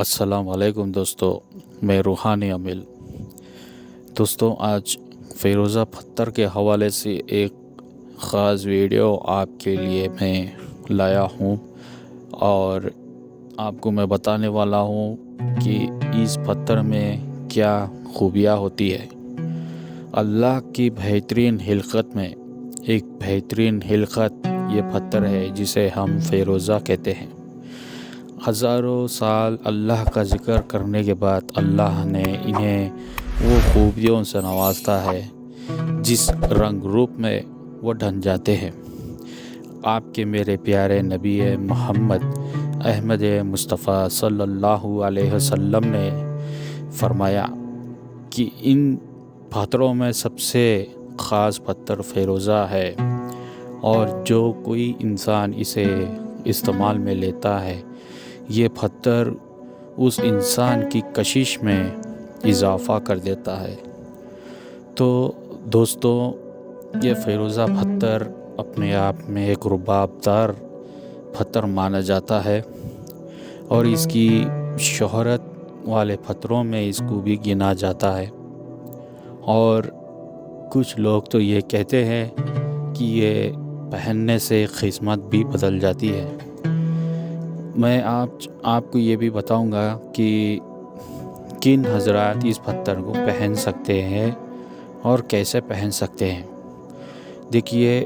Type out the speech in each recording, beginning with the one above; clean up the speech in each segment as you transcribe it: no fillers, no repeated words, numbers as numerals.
अस्सलाम वालेकुम दोस्तों, मैं रूहानी अमिल। दोस्तों, आज फ़िरोज़ा पत्थर के हवाले से एक ख़ास वीडियो आपके लिए मैं लाया हूँ और आपको मैं बताने वाला हूँ कि इस पत्थर में क्या खूबियाँ होती है। अल्लाह की बेहतरीन हिलकत में एक बेहतरीन हिलकत ये पत्थर है जिसे हम फ़िरोज़ा कहते हैं। हज़ारों साल अल्लाह का ज़िक्र करने के बाद अल्लाह ने इन्हें वो खूबियों से नवाजता है जिस रंग रूप में वो ढल जाते हैं। आपके मेरे प्यारे नबी मोहम्मद अहमद मुस्तफ़ा सल्लल्लाहु अलैहि वसल्लम ने फरमाया कि इन पत्थरों में सबसे ख़ास पत्थर फ़िरोज़ा है और जो कोई इंसान इसे इस्तेमाल में लेता है ये पत्थर उस इंसान की कशिश में इजाफ़ा कर देता है। तो दोस्तों, ये फ़िरोज़ा पत्थर अपने आप में एक रुबाबदार पत्थर माना जाता है और इसकी शोहरत वाले पत्थरों में इसको भी गिना जाता है। और कुछ लोग तो ये कहते हैं कि ये पहनने से किस्मत भी बदल जाती है। मैं आपको ये भी बताऊंगा कि किन हजरात इस पत्थर को पहन सकते हैं और कैसे पहन सकते हैं। देखिए,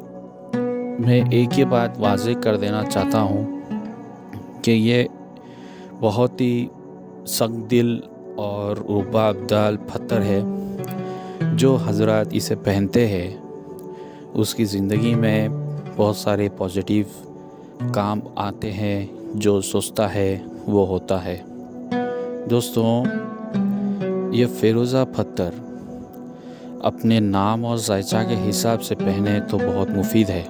मैं एक ही बात वाज़ेह कर देना चाहता हूँ कि ये बहुत ही सख्त दिल और रुबाबदार पत्थर है। जो हजरात इसे पहनते हैं उसकी ज़िंदगी में बहुत सारे पॉजिटिव काम आते हैं। जो सोचता है वो होता है। दोस्तों, ये फ़िरोज़ा पत्थर अपने नाम और जायचा के हिसाब से पहने तो बहुत मुफीद है।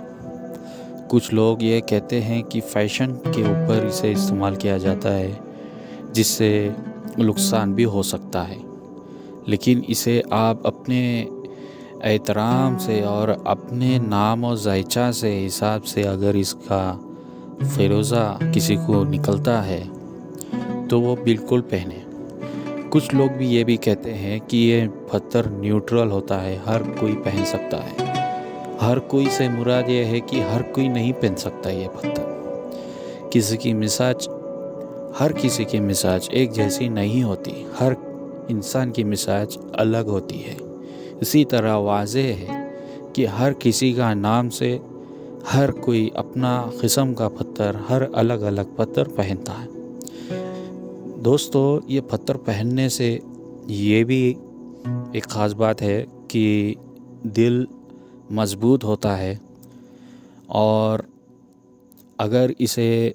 कुछ लोग ये कहते हैं कि फ़ैशन के ऊपर इसे इस्तेमाल किया जाता है जिससे नुकसान भी हो सकता है, लेकिन इसे आप अपने एहतराम से और अपने नाम और जायचा से हिसाब से अगर इसका फ़िरोज़ा किसी को निकलता है तो वो बिल्कुल पहने। कुछ लोग भी ये भी कहते हैं कि ये पत्थर न्यूट्रल होता है, हर कोई पहन सकता है। हर कोई से मुराद ये है कि हर कोई नहीं पहन सकता ये पत्थर। हर किसी की मिजाज एक जैसी नहीं होती, हर इंसान की मिजाज अलग होती है। इसी तरह वाज़ेह है कि हर किसी का नाम से हर कोई अपना किस्म का पत्थर, हर अलग अलग पत्थर पहनता है। दोस्तों, ये पत्थर पहनने से ये भी एक ख़ास बात है कि दिल मज़बूत होता है। और अगर इसे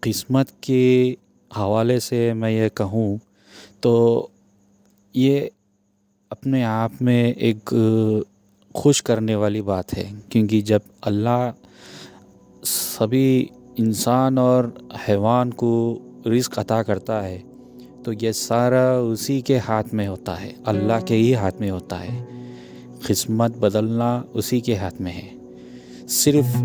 किस्मत के हवाले से मैं ये कहूँ तो ये अपने आप में एक खुश करने वाली बात है, क्योंकि जब अल्लाह सभी इंसान और हैवान को रिज़्क़ अता करता है तो ये सारा उसी के हाथ में होता है, अल्लाह के ही हाथ में होता है। किस्मत बदलना उसी के हाथ में है। सिर्फ़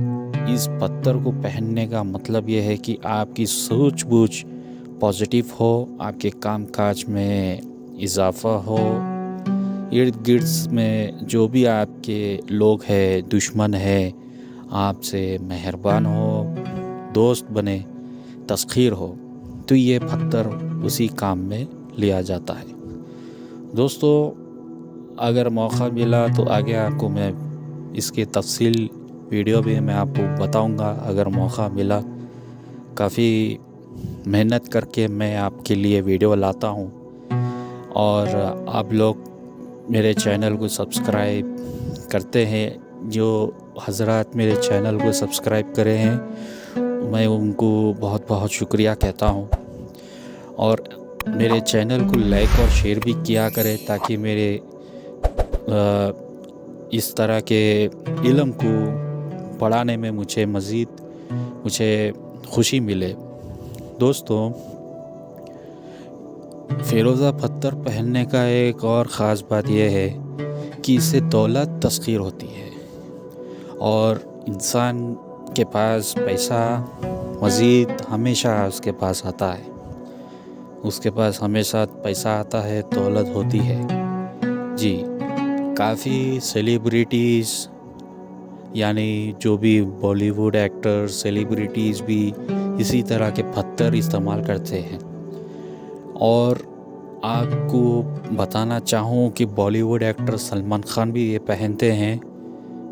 इस पत्थर को पहनने का मतलब ये है कि आपकी सूझबूझ पॉजिटिव हो, आपके काम काज में इजाफ़ा हो, इर्द गिर्द में जो भी आपके लोग हैं, दुश्मन है, आपसे मेहरबान हो, दोस्त बने, तस्खीर हो, तो ये पत्थर उसी काम में लिया जाता है। दोस्तों, अगर मौका मिला तो आगे आपको मैं इसकी तफसील वीडियो भी मैं आपको बताऊंगा। अगर मौका मिला, काफ़ी मेहनत करके मैं आपके लिए वीडियो लाता हूं और आप लोग मेरे चैनल को सब्सक्राइब करते हैं। जो हज़रात मेरे चैनल को सब्सक्राइब करे हैं मैं उनको बहुत बहुत शुक्रिया कहता हूं। और मेरे चैनल को लाइक और शेयर भी किया करें ताकि मेरे इस तरह के इल्म को पढ़ाने में मुझे खुशी मिले। दोस्तों, फ़िरोज़ा पत्थर पहनने का एक और ख़ास बात यह है कि इससे दौलत तस्खीर होती है और इंसान के पास पैसा मज़ीद हमेशा उसके पास आता है। उसके पास हमेशा पैसा आता है, दौलत होती है। जी, काफ़ी सेलिब्रिटीज़ यानी जो भी बॉलीवुड एक्टर सेलिब्रिटीज़ भी इसी तरह के पत्थर इस्तेमाल करते हैं। और आपको बताना चाहूँ कि बॉलीवुड एक्टर सलमान खान भी ये पहनते हैं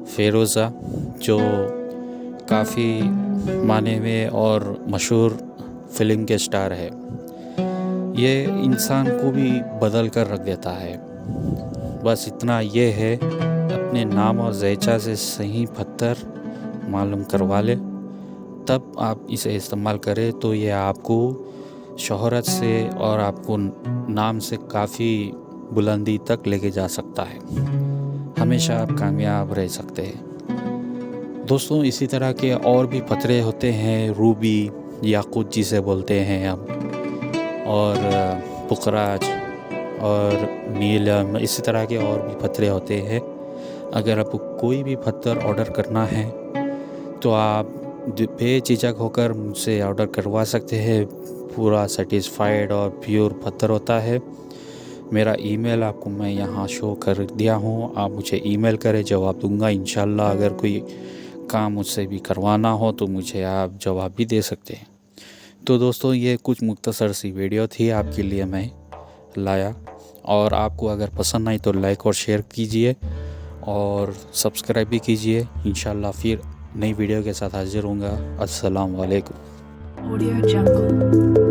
फ़िरोज़ा, जो काफ़ी माने में और मशहूर फिल्म के स्टार है। ये इंसान को भी बदल कर रख देता है। बस इतना ये है, अपने नाम और ज़ैचा से सही पत्थर मालूम करवा ले, तब आप इसे इस्तेमाल करें तो ये आपको शोहरत से और आपको नाम से काफ़ी बुलंदी तक लेके जा सकता है। हमेशा आप कामयाब रह सकते हैं। दोस्तों, इसी तरह के और भी पत्थर होते हैं, रूबी, याकूत जिसे बोलते हैं हम, और पुखराज और नीलम, इसी तरह के और भी पत्थर होते हैं। अगर आपको कोई भी पत्थर ऑर्डर करना है तो आप बेझिझक होकर मुझसे ऑर्डर करवा सकते हैं। पूरा सेटिस्फाइड और प्योर पत्थर होता है। मेरा ईमेल आपको मैं यहाँ शो कर दिया हूँ, आप मुझे ईमेल करें, जवाब दूंगा इंशाल्लाह। अगर कोई काम मुझसे भी करवाना हो तो मुझे आप जवाब भी दे सकते हैं। तो दोस्तों, ये कुछ मुख्तसर सी वीडियो थी आपके लिए मैं लाया, और आपको अगर पसंद आई तो लाइक और शेयर कीजिए और सब्सक्राइब भी कीजिए। इंशाल्लाह फिर नई वीडियो के साथ हाजिर होऊंगा। अस्सलाम वालेकुम। Audio Jungle.